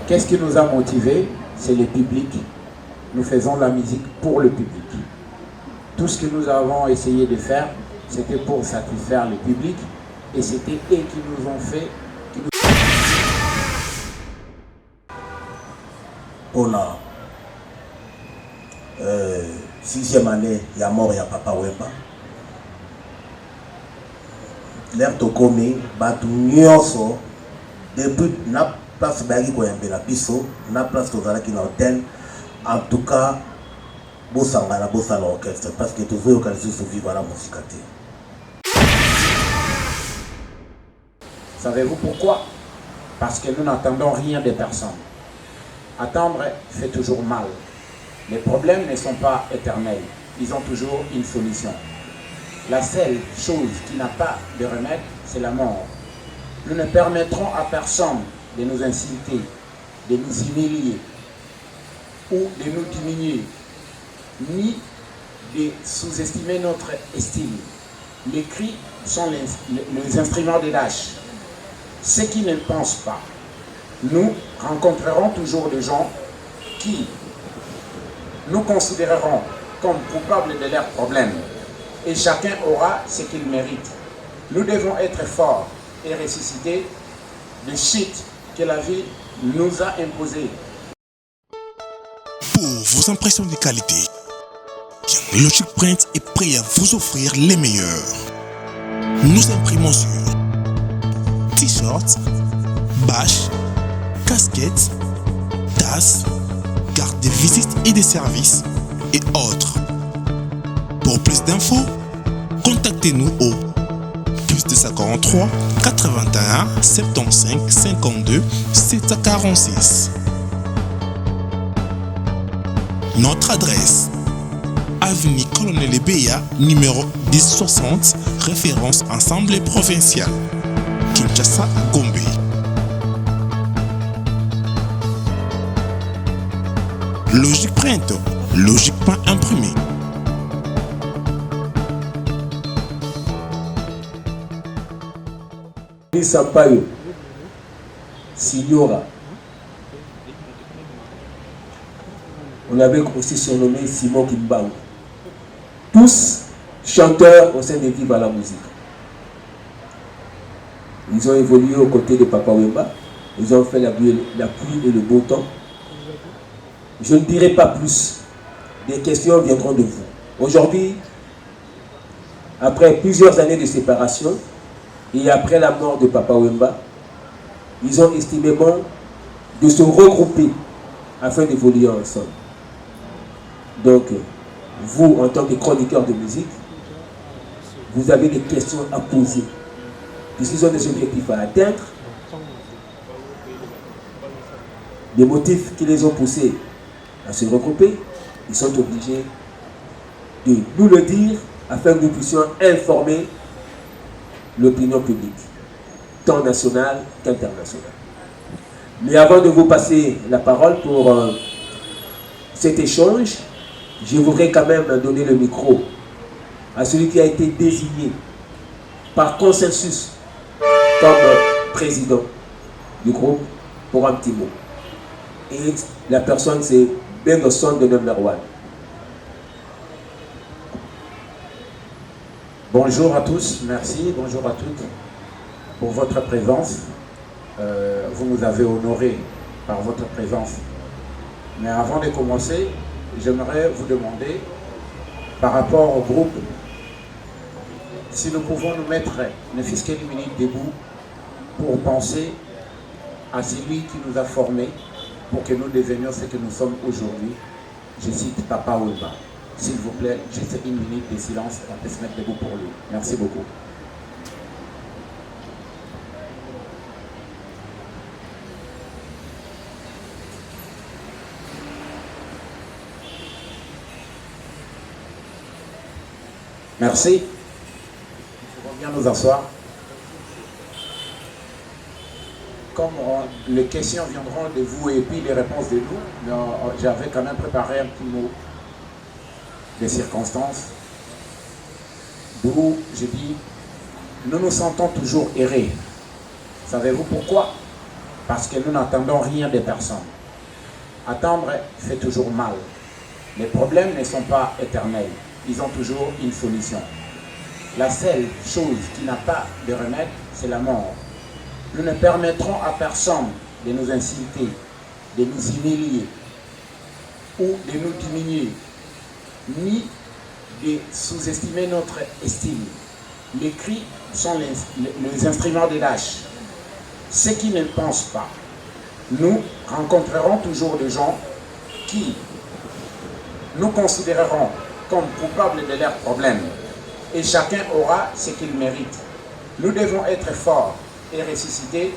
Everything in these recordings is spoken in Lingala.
Qu'est-ce qui nous a motivés? C'est le public. Nous faisons la musique pour le public. Tout ce que nous avons essayé de faire, c'était pour satisfaire le public. Et c'était eux qui nous ont fait... Pour la 6e année, il y a mort, il y a Papa Wemba. L'air de commis, Batu Nyonso, depuis la place Bagi Koyembe la Bisso, la place Tozalaki na hôtel, en tout cas, Bossangala, Bossala orchestre, parce que toujours localisé sur vivre à la musicalité. Savez-vous pourquoi? Parce que nous n'attendons rien de personne. Attendre fait toujours mal. Les problèmes ne sont pas éternels. Ils ont toujours une solution. La seule chose qui n'a pas de remède, c'est la mort. Nous ne permettrons à personne de nous insulter, de nous humilier ou de nous diminuer, ni de sous-estimer notre estime. Les cris sont les instruments de lâche. Ceux qui ne pensent pas, nous rencontrerons toujours des gens qui nous considéreront comme coupables de leurs problèmes. Et chacun aura ce qu'il mérite. Nous devons être forts et ressusciter le shit que la vie nous a imposé. Pour vos impressions de qualité, Logic Print est prêt à vous offrir les meilleurs. Nous imprimons sur t-shirts, bâches, casquettes, tasses, cartes de visite et de services et autres. Pour plus d'infos, contactez-nous au +243 81 75 52 746. Notre adresse: avenue Colonel Ebeya, numéro 1060, référence Assemblée provinciale, Kinshasa, Gombe. Logic Print, logiquement imprimé. Sampaio, Signora. On avait aussi surnommé Simon Kimbaou. Tous chanteurs au sein de Vive à la musique. Ils ont évolué aux côtés de Papa Wemba. Ils ont fait la pluie et le beau temps. Je ne dirai pas plus. Des questions viendront de vous. Aujourd'hui, après plusieurs années de séparation, et après la mort de Papa Wemba, ils ont estimé bon de se regrouper afin d'évoluer ensemble. Donc, vous, en tant que chroniqueur de musique, vous avez des questions à poser. Puisqu'ils ont des objectifs à atteindre, des motifs qui les ont poussés à se regrouper, ils sont obligés de nous le dire afin que nous puissions informer l'opinion publique, tant nationale qu'internationale. Mais avant de vous passer la parole pour cet échange, je voudrais quand même donner le micro à celui qui a été désigné par consensus comme président du groupe pour un petit mot. Et la personne, c'est Bengoson de Number One. Bonjour à tous, merci, bonjour à toutes pour votre présence. Vous nous avez honorés par votre présence. Mais avant de commencer, j'aimerais vous demander, par rapport au groupe, si nous pouvons nous mettre ne fût-ce qu'une minute debout pour penser à celui qui nous a formés pour que nous devenions ce que nous sommes aujourd'hui. Je cite Papa Wemba. S'il vous plaît, juste une minute de silence, on peut se mettre debout pour lui. Merci beaucoup. Merci. On va bien nous asseoir. Comme les questions viendront de vous et puis les réponses de nous, j'avais quand même préparé un petit mot des circonstances, d'où je dis, nous nous sentons toujours errés. Savez-vous pourquoi? parce que nous n'attendons rien des personnes. Attendre fait toujours mal. Les problèmes ne sont pas éternels. Ils ont toujours une solution. La seule chose qui n'a pas de remède, c'est la mort. Nous ne permettrons à personne de nous insulter, de nous humilier ou de nous diminuer, ni de sous-estimer notre estime. Les cris sont les instruments de lâches. Ceux qui ne pensent pas, nous rencontrerons toujours des gens qui nous considéreront comme coupables de leurs problèmes et chacun aura ce qu'il mérite. Nous devons être forts et ressusciter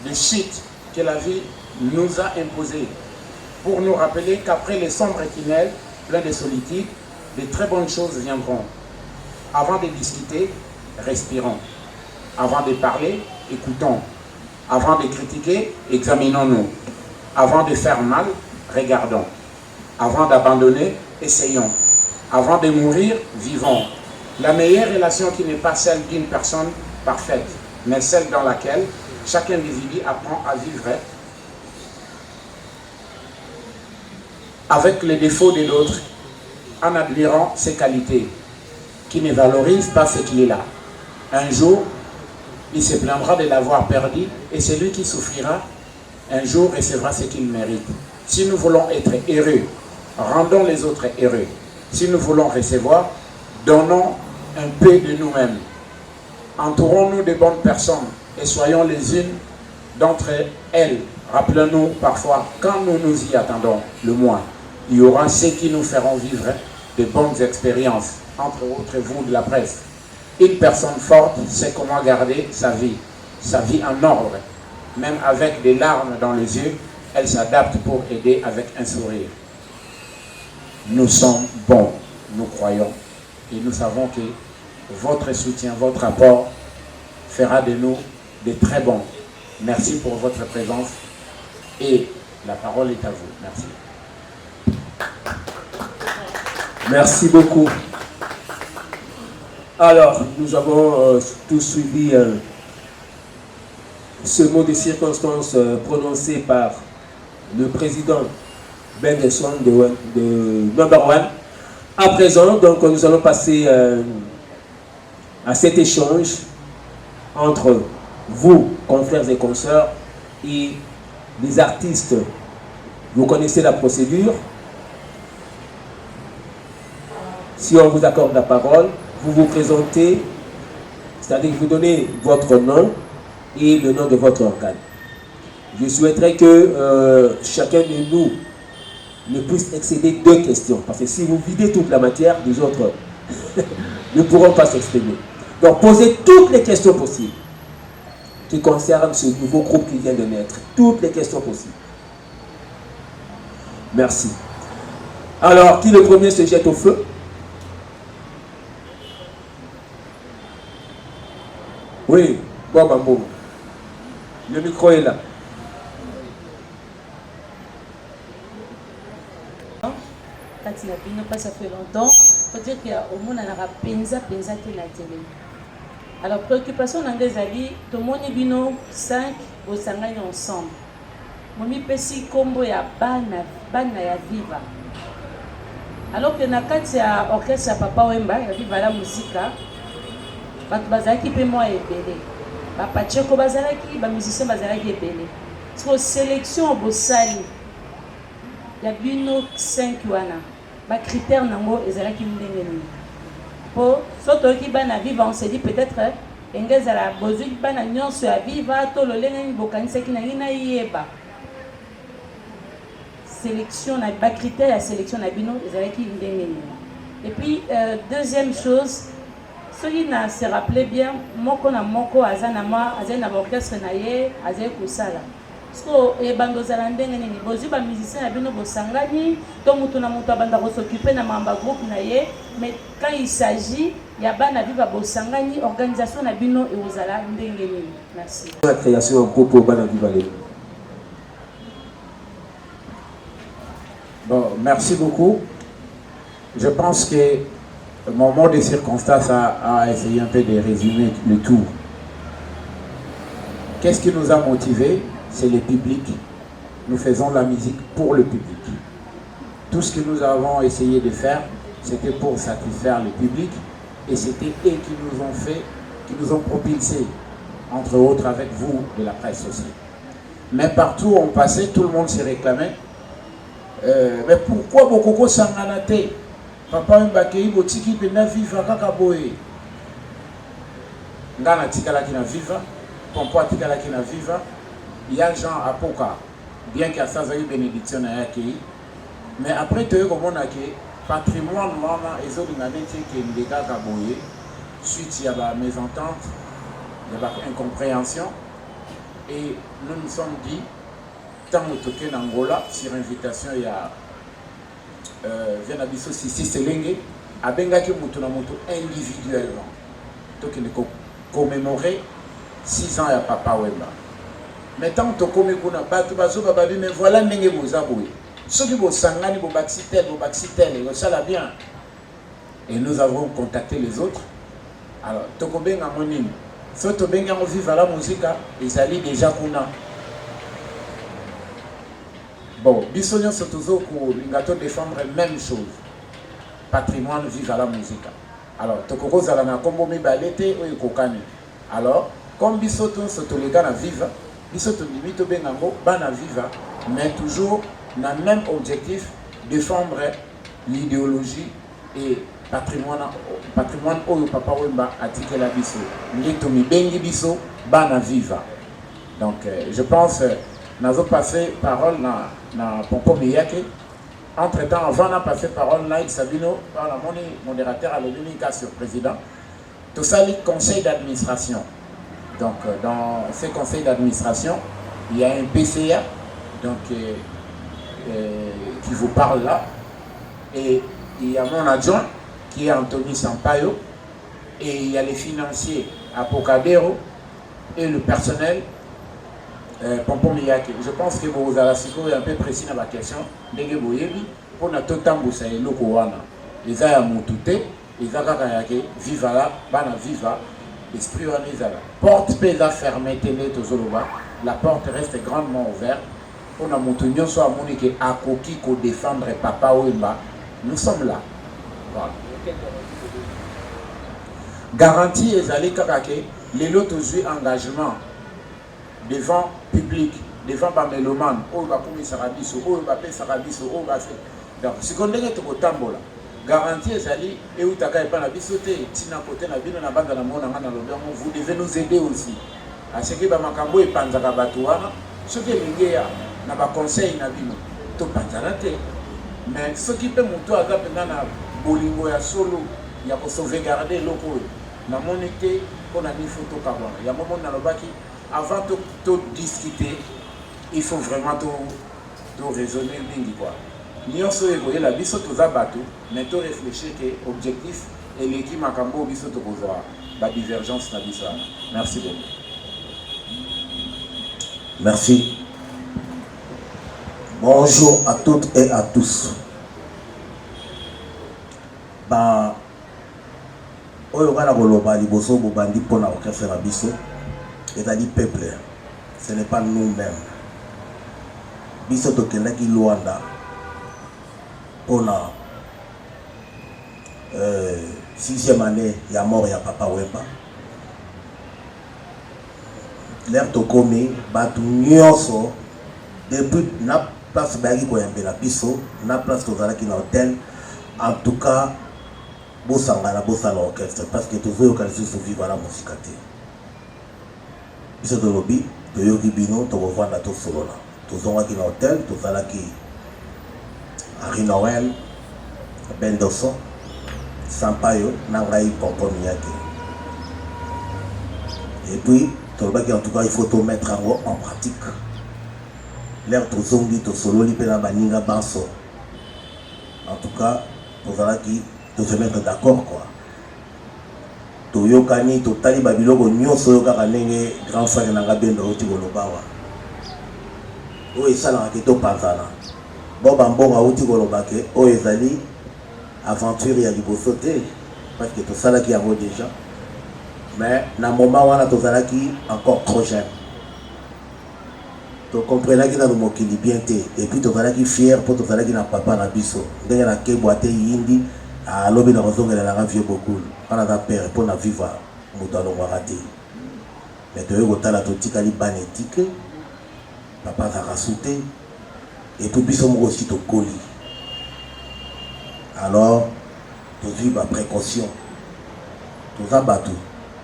les chutes que la vie nous a imposées pour nous rappeler qu'après les sombres tunnels pleins de solitude, de très bonnes choses viendront. Avant de discuter, respirons. Avant de parler, écoutons. Avant de critiquer, examinons-nous. Avant de faire mal, regardons. Avant d'abandonner, essayons. Avant de mourir, vivons. La meilleure relation qui n'est pas celle d'une personne parfaite, mais celle dans laquelle chaque individu apprend à vivre avec les défauts de l'autre, en admirant ses qualités, qui ne valorise pas ce qu'il a. Un jour, il se plaindra de l'avoir perdu et celui qui souffrira, un jour recevra ce qu'il mérite. Si nous voulons être heureux, rendons les autres heureux. Si nous voulons recevoir, donnons un peu de nous-mêmes. Entourons-nous de bonnes personnes et soyons les unes d'entre elles. Rappelons-nous parfois, quand nous nous y attendons le moins, il y aura ceux qui nous feront vivre de bonnes expériences, entre autres vous de la presse. Une personne forte sait comment garder sa vie en ordre. Même avec des larmes dans les yeux, elle s'adapte pour aider avec un sourire. Nous sommes bons, nous croyons, et nous savons que votre soutien, votre apport fera de nous de très bons. Merci pour votre présence et la parole est à vous. Merci. Merci beaucoup. Alors, nous avons tous suivi ce mot de circonstance prononcé par le président Bengesson de Number One. À présent, donc, nous allons passer à cet échange entre vous, confrères et consoeurs, et les artistes. Vous connaissez la procédure. Si on vous accorde la parole, vous vous présentez, c'est-à-dire que vous donnez votre nom et le nom de votre organe. Je souhaiterais que chacun de nous ne puisse excéder 2 questions. Parce que si vous videz toute la matière, les autres ne pourront pas s'exprimer. Donc posez toutes les questions possibles qui concernent ce nouveau groupe qui vient de naître. Toutes les questions possibles. Merci. Alors, qui le premier se jette au feu? Oui, bon, bon. Le micro est là. Kati na bino pas ça fait longtemps, faut dire qu'il y a au monde na penza te na télé. Alors préoccupation na ngezali to moni bino 5 au sangani ensemble. Momi pesi kombo ya bana ya viva. Alors que na kati ya orchestre ya Papa Wemba ya viva la musika, bato bazalaki pe moi ebele. Ba Pacheco bazalaki, ba musicien bazalaki ebele. So sélection bosali ya bino 5 wana. Ba critère nango ezalaki ndenge nini. Po soto ki bana viva on se dit peut-être engezala bozui bana nyonso ya viva to lolenge ni bokanisa ki na ngina yeba. Sélection na ba critère ya sélection na bino ezalaki ndenge nini. Et puis deuxième chose, celui na se rappelait bien moko na moko azana ma azana orchestre na ye azay kusala. So e bando zala ndenge nini bozi ba musicien na bino bosangani to mutu na mutu abanda ko s'occuper na mamba groupe na ye, mais quand il s'agit ya bana viva bosangani organisation na bino e ozala ndenge nini. Merci. La création en groupe bana viva le. Bon, merci beaucoup. Je pense que mon mot de circonstance a essayé un peu de résumer le tout. Qu'est-ce qui nous a motivés? c'est le public. Nous faisons la musique pour le public. Tout ce que nous avons essayé de faire, c'était pour satisfaire le public et c'était eux qui nous ont fait, qui nous ont propulsés, entre autres avec vous de la presse aussi. Mais partout où on passait, tout le monde s'y réclamait. Mais pourquoi Bokoko Sanganate? Papa Mbakei Botiki Pena Viva Kakaboe. Ngana Tikala Kina Viva, Pompo Tikala Kina Viva, il y a Jean Apoka, bien qu'il y a ça, eu bénédiction à Yaki. Mais après, tu as eu comme on a que patrimoine, maman, et autres, il y a des gens qui suite, il y a la mésentente, il y a la incompréhension. Et nous nous sommes dit, tant que Angola, sur invitation, il y a Viennabiso Sissi Selenge, à Bengaki Mutunamoto individuellement. Donc il est commémoré 6 ans à Papa Wemba. Mais tant que Komekuna, Batu Bazo Bababi, mais voilà Nenge Mozaboué. Ceux qui vont s'engager, vont baxitel, ça l'a bien. Et nous avons contacté les autres. Alors, Tokobenga Monim, ceux qui vivent à la musique, ils allaient déjà Kuna. Bon, Bissonion c'est toujours pour l'ingato défendre la même chose. Patrimoine vive à la musique. Alors, Tokoko Zalana, comme on balete ou Kokani. Alors, comme Bissoton se toléga na viva, Bissoton limite Bengango, Bana viva, mais toujours dans le même objectif, défendre l'idéologie et patrimoine Oyo Papa Wemba a tiqué la biso. N'yetomi Bengi biso, Bana viva. Donc, je pense, nous avons passé parole na Pompo Meyake. Entre-temps, avant de passer parole, Naïd Sabino, par la modérateur à l'communication, président, tout ça, le conseil d'administration. Donc, dans ce conseil d'administration, il y a un PCA donc, qui vous parle là. Et il y a mon adjoint, qui est Anthony Sampaio. Et il y a les financiers à Pocadero et le personnel. Pompo Miyake. Je pense que vous avez un peu précis dans la question. Pour notre temps, vous avez le Kowana. Les a moutouté, les a kakayake, viva là, bana viva, esprit wanizala. Porte pesa fermée, télé, tozoloba. La porte reste grandement ouverte. Pour notre moutounion soit monique à Koki ko défendre Papa Wemba. Nous sommes là. Voilà. Garantie et allez kakake, les lots engagement devant public, devant les mélomanes, où va commis Sarabiso, où va payer Sarabiso, où va faire. Donc, ce qu'on est au tambola, garantie Zali, et où t'as pas la bisoté, tina côté la bine, la bande de la mona, vous devez nous aider aussi. À ce que Bamakambo et Panzaka Batouana, ce qui est lié à ma conseil, Nabino, to Panzanate. Mais ce qui peut monter à Gapena, Bolingo et Solo, il y a pour sauvegarder l'eau. La monnaie, on a mis photo Kawana. Il y a un moment dans le baki. Avant de discuter, il faut vraiment raisonner bien. Nous avons la biso tous abattu, mais tu réfléchis que l'objectif est l'équipe Makambo biso to la divergence na biso. Merci beaucoup. Merci. Bonjour à toutes et à tous. Oyo kana koloba liboso bobandi pona orchestre na biso. Et à peuple, ce n'est pas nous-mêmes. Biso tokendaki Luanda pour la 6e année, il y a mort, il y a Papa Wemba. L'air tokomi, batu nyonso, depuis na place bagi ko yembe na biso, na place tozalaki na hôtel, en tout cas, bosangana bosala orchestre, parce que toujours yokalisi vivre la musique. Biso de lobby, de Yogi Bino, de revendre à tout solo. Tous ont qui l'hôtel, tous à la qui Henri Noël, Ben Dosson, Sampaio, Nangaï, Pompo Miyake. Et puis, en tout cas, il faut tout mettre en pratique. L'air tout zongi, tout solo, l'ipena baninga banso. En tout cas, tous à la qui, de se mettre d'accord quoi. Toyokani totali babiloko nyonso yoka ndenge grand frère nanga bendo oti kolobawa oyo esalaka ke topanzana bo bambongo oti koloba ke oyo ezali aventure ya liboso te parce que tosalaki yango déjà mais na moment wana tozalaki encore trop jeune Tu comprenais qu'il a le mot qui bien té. Et puis tu vas qui fier pour te faire qu'il n'a papa na biso. Dès la ke boite yindi à l'obé dans raison de la vieux beaucoup. On a père pour na vivre moutalo warate. Mais tu veux la totique ali banétique. Papa va rassouter. Et puis biso mo aussi to coli. Alors tu vis ma précaution. Tu as battu.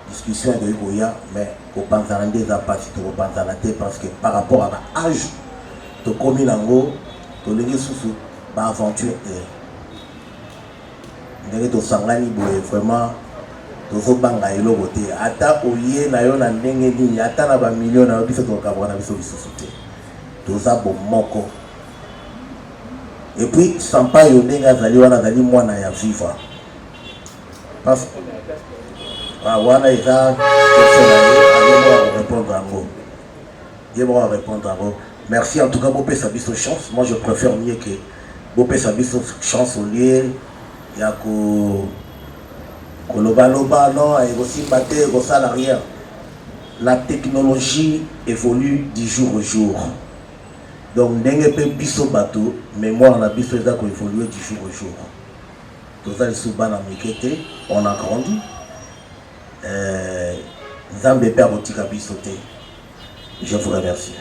Discussion de Goya, mais au Panzana des pas si tu Panzana parce que par rapport à l'âge, tu commis l'ango, tu l'as sous ma aventure. Tu sangani vraiment, tu fais banga et l'autre. Ata ouye na yo na ndengeni, ata na ba million na biso to kabwana biso bisoute. Tu as bon moko. Et puis sans pas yo ndenga zali wana zali mwana ya vivre. Parce que wana eza répondre à vous. Je vais répondre à vous. Merci en tout cas, Bopé Sabiso chance. Moi je préfère mieux que Bopé Sabiso chance au lieu. Il y a que loba non, et aussi battre au salarié. La technologie évolue du jour au jour. Donc n'engue pas biso bateau, mémoire la biso eza ko évoluer du jour au jour. Tout ça sous bana mikete, on a grandi. Nzambe Père Botika Bisoté. Je vous remercie.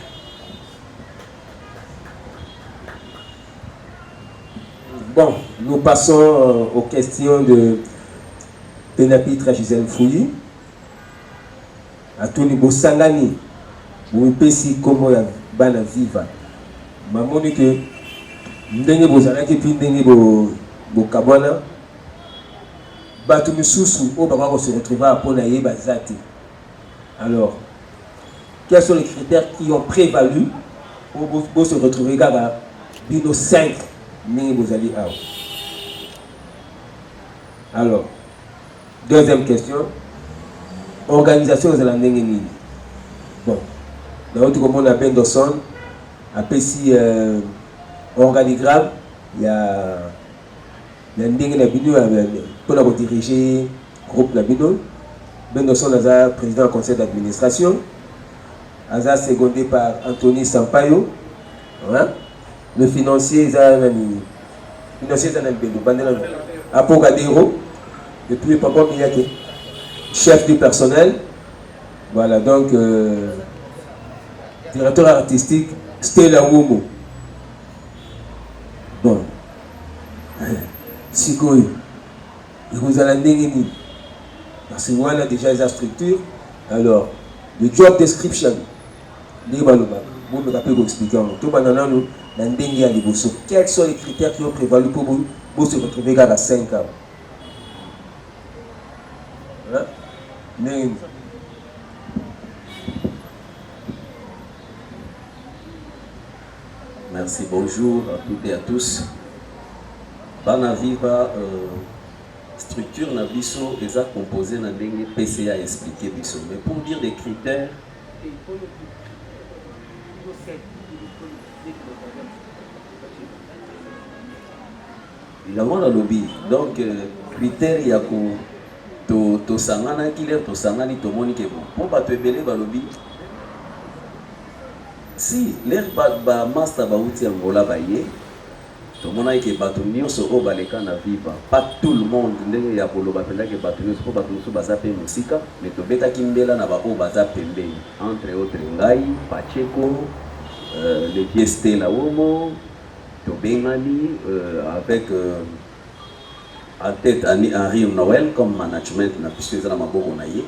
Bon, nous passons aux questions de Pénapitre Gisèle Fouilly. À Tony Bosangani, vous pesi comment ya bana viva. Maman dit que ndenge bozalaki puis ndenge bo kabwana. Batu misusu au baba se retrouvera pour naïe bazati. Alors, quels sont les critères qui ont prévalu pour se retrouver gaga bino 5 ni vous allez out. Alors, deuxième question, organisation de la ndengeni. Bon, dans l'autre comme on appelle Dawson, après si organigramme, il y a ndenge na bino pour diriger groupe na bino. Ben Dawson est président du conseil d'administration. Aza secondé par Anthony Sampaio. Hein? Le financier est un Apogadero. Et puis Papa Miyake, chef du personnel. Voilà, donc directeur artistique Stella Womo. Bon. Sikoy. Vous allez ndengeni. Parce que on a déjà la structure. Alors, le job description. Vous me rappelez vous expliquer. Tout le monde quels sont les critères qui ont prévalu pour vous se retrouver à 5 ans? Hein? Merci, bonjour à toutes et à tous. Bana Viva structure na biso est composée na ndenge PCA expliqué biso. Mais pour dire des critères, il y a un lobby. Donc critères il y a to sangana killer to sangani to monique bon. Pour pas te belé ba lobby. Si l'air ba master ba outil angola ba yé. Tout le monde a été battu au Baleka na Viva. Pas tout le monde ndenge ya polo bapenda ke battu au battu bazape musika, mais to beta kimbela na ba o bazape mbe entre autres ngai Pacheco, le vieux Stella Womo, to Bengani avec en tête Henri Noël comme management na puisque ça na maboko na ye.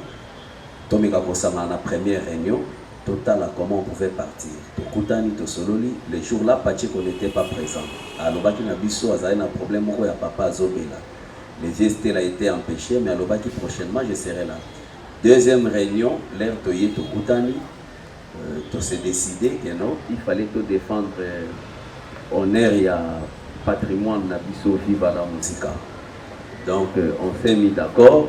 To meka kosama na première réunion. Total à comment on pouvait partir. Tokutani to sololi, les jours là Pacheco n'était pas présent. Alobaki na biso azali un problème moko ya papa Zobela. Les vieux Stella a été empêché mais alobaki prochainement je serai là. Deuxième réunion, l'air toye Tokutani, to s'est décidé que non, il fallait tout défendre honneur et patrimoine na biso viva la musique. Donc on fait mis d'accord.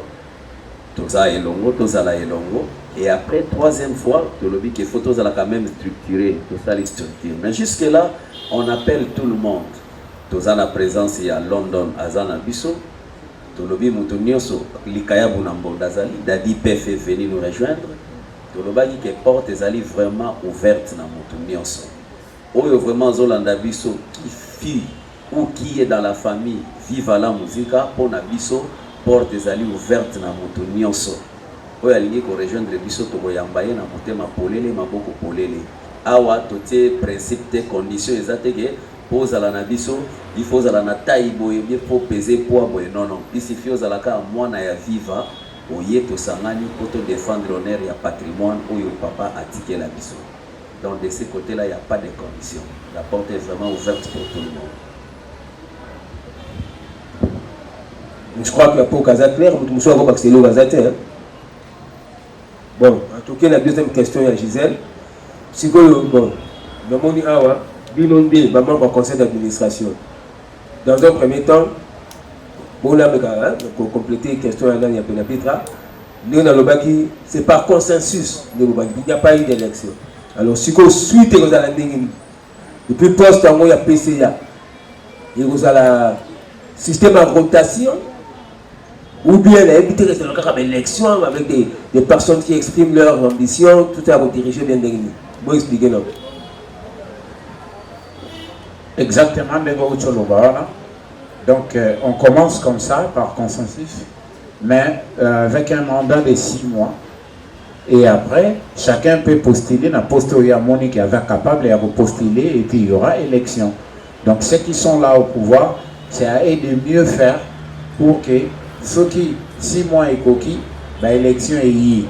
Toza elongo, toza la elongo. Et après, troisième fois, Tolobi qui photos à la quand même structuré, tout ça les structures. Mais jusque là, on appelle tout le monde. Tout ça la présence il y a London, Azana Bisso, Tolobi Moutounioso, Likaya Bounambo Dazali, Dadi Pef est venu nous rejoindre. tolobaki ke porte ezali vraiment ouverte na moto nyonso oyo vraiment zolanda biso qui fuit ou qui est dans la famille vive la musique mpona biso porte ezali ouverte na moto nyonso oyo alingi korejoindre biso tokoyamba ye na motema polele maboko polele awa totie principe te condition eza te ke po ozala na biso il faut ozala na taille boye bien faut peser poids boye non non il suffit ozalaka mwana ya viva oye tosangani po to défendre l'honneur ya patrimoine oyo papa atikela biso. Donc de ce côté-là, il n'y a pas de conditions. La porte est vraiment ouverte pour tout le monde. Je crois que la peau est claire, nous sommes encore accélérés au Gazaté. Bon, en tout cas, la deuxième question est à Gisèle. Si vous bon, le monde est là, Binondé, membre du conseil d'administration. Dans un premier temps, pour compléter la question à Nania Penapitra, c'est par consensus, il n'y a pas eu d'élection. Alors, si vous suivez les Alandingini, depuis poste, il y a PCA, il y a le système de rotation, ou bien éviter l'élection avec des personnes qui expriment leur ambition, tout à rediriger bien d'Ingini. Vous expliquez non? Exactement, donc on commence comme ça, par consensus, mais avec un mandat de 6 mois. Et après, chacun peut postuler, dans poste où il y a Monique qui est capable de postuler, et puis il y aura élection. Donc ceux qui sont là au pouvoir, c'est à eux de mieux faire pour que ceux qui 6 mois et coquille, l'élection est y.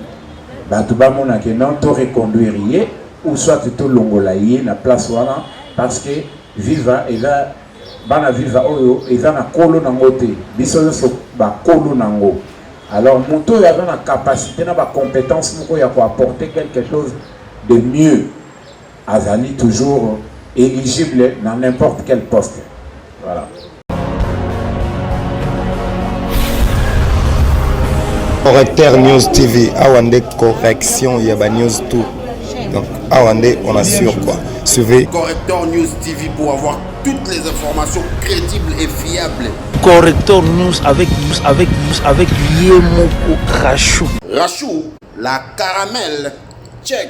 Tout le monde a non, tout reconduire y, ou soit tout longola y, la place voilà, parce que viva et là, bana viva oyo, et là na kolo nangote, biso so ba kolo nango. Alors, Monto avait la capacité, la compétence pour apporter quelque chose de mieux. Azali toujours éligible dans n'importe quel poste. Voilà. Correcteur News TV, Awande correction, Yaba News tout. Donc, Awande, on assure quoi. Suivez Correcteur News TV pour avoir toutes les informations crédibles et fiables. Correcteur News avec Yemoko Rachou. Rachou, la caramel, check.